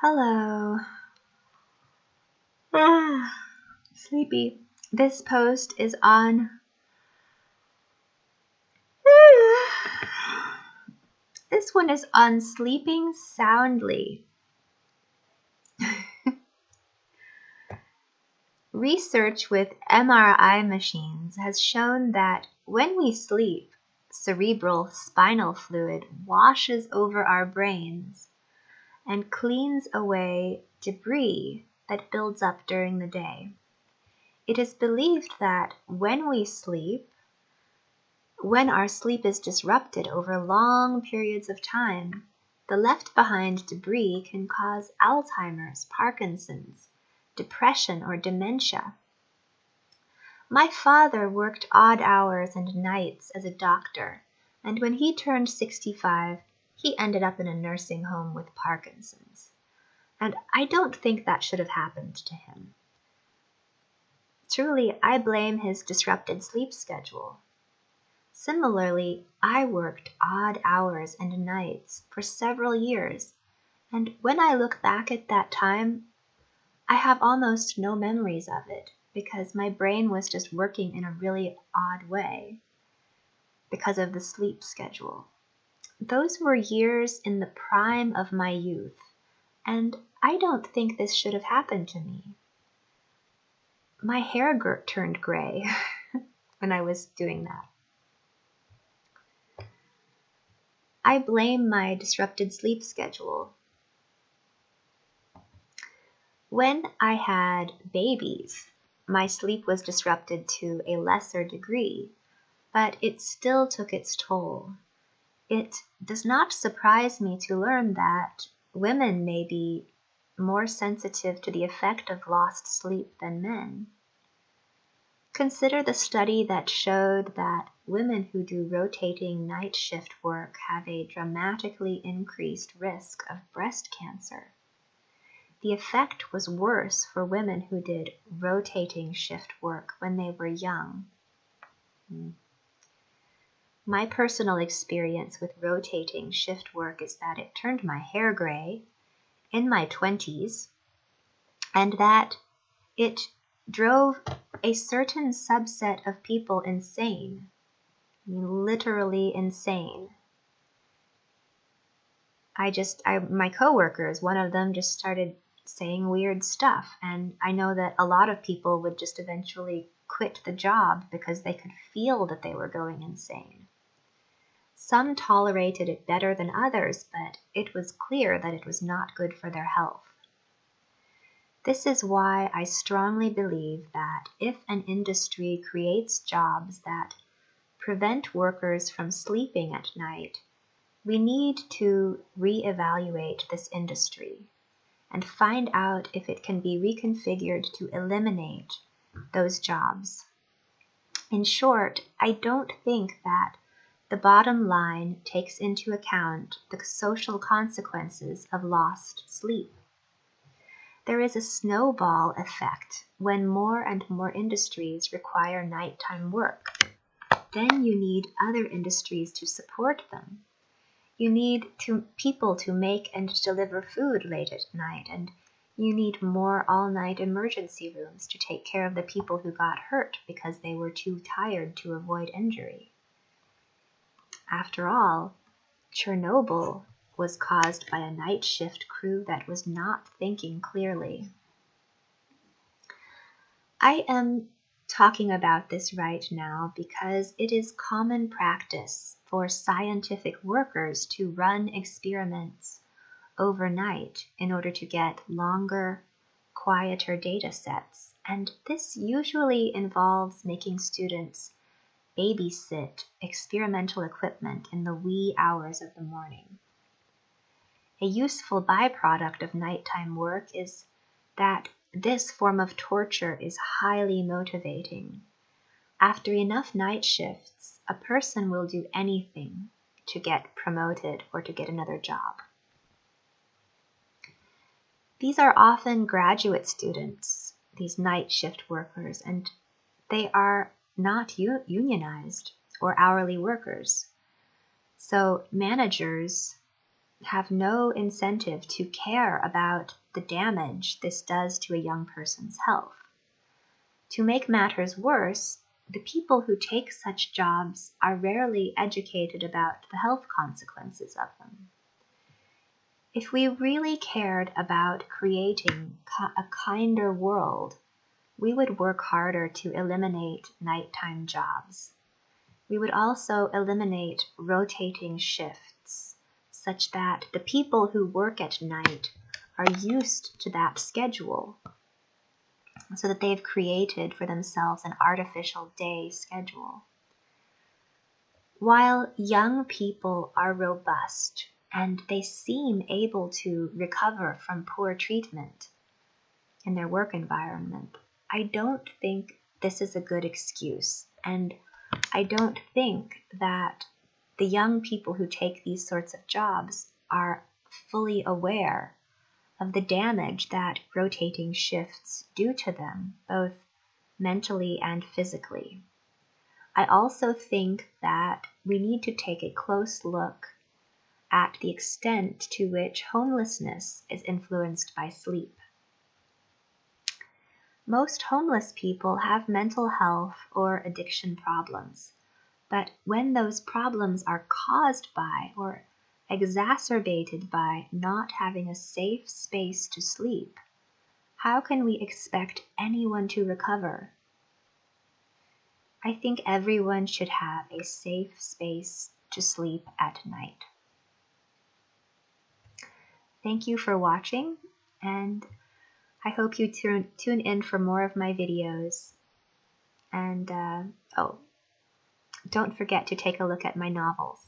Hello. Sleepy. This post is on. This one is on sleeping soundly. Research with MRI machines has shown that when we sleep, cerebral spinal fluid washes over our brains and cleans away debris that builds up during the day. It is believed that when our sleep is disrupted over long periods of time, the left-behind debris can cause Alzheimer's, Parkinson's, depression, or dementia. My father worked odd hours and nights as a doctor, and when he turned 65, he ended up in a nursing home with Parkinson's. And I don't think that should have happened to him. Truly, I blame his disrupted sleep schedule. Similarly, I worked odd hours and nights for several years, and when I look back at that time, I have almost no memories of it because my brain was just working in a really odd way because of the sleep schedule. Those were years in the prime of my youth, and I don't think this should have happened to me. My hair turned gray when I was doing that. I blame my disrupted sleep schedule. When I had babies, my sleep was disrupted to a lesser degree, but it still took its toll. It does not surprise me to learn that women may be more sensitive to the effect of lost sleep than men. Consider the study that showed that women who do rotating night shift work have a dramatically increased risk of breast cancer. The effect was worse for women who did rotating shift work when they were young. My personal experience with rotating shift work is that it turned my hair gray in my 20s, and that it drove a certain subset of people insane. I mean, literally insane. My coworkers, one of them just started saying weird stuff, and I know that a lot of people would just eventually quit the job because they could feel that they were going insane. Some tolerated it better than others, but it was clear that it was not good for their health. This is why I strongly believe that if an industry creates jobs that prevent workers from sleeping at night, we need to reevaluate this industry and find out if it can be reconfigured to eliminate those jobs. In short, I don't think that the bottom line takes into account the social consequences of lost sleep. There is a snowball effect when more and more industries require nighttime work. Then you need other industries to support them. You need people to make and deliver food late at night, and you need more all-night emergency rooms to take care of the people who got hurt because they were too tired to avoid injury. After all, Chernobyl was caused by a night shift crew that was not thinking clearly. I am talking about this right now because it is common practice for scientific workers to run experiments overnight in order to get longer, quieter data sets, and this usually involves making students babysit experimental equipment in the wee hours of the morning. A useful byproduct of nighttime work is that this form of torture is highly motivating. After enough night shifts, a person will do anything to get promoted or to get another job. These are often graduate students, these night shift workers, and they are not unionized or hourly workers. So managers have no incentive to care about the damage this does to a young person's health. To make matters worse, the people who take such jobs are rarely educated about the health consequences of them. If we really cared about creating a kinder world, we would work harder to eliminate nighttime jobs. We would also eliminate rotating shifts, such that the people who work at night are used to that schedule, so that they've created for themselves an artificial day schedule. While young people are robust and they seem able to recover from poor treatment in their work environment, I don't think this is a good excuse, and I don't think that the young people who take these sorts of jobs are fully aware of the damage that rotating shifts do to them, both mentally and physically. I also think that we need to take a close look at the extent to which homelessness is influenced by sleep. Most homeless people have mental health or addiction problems, but when those problems are caused by or exacerbated by not having a safe space to sleep, how can we expect anyone to recover? I think everyone should have a safe space to sleep at night. Thank you for watching, and I hope you tune in for more of my videos. And don't forget to take a look at my novels.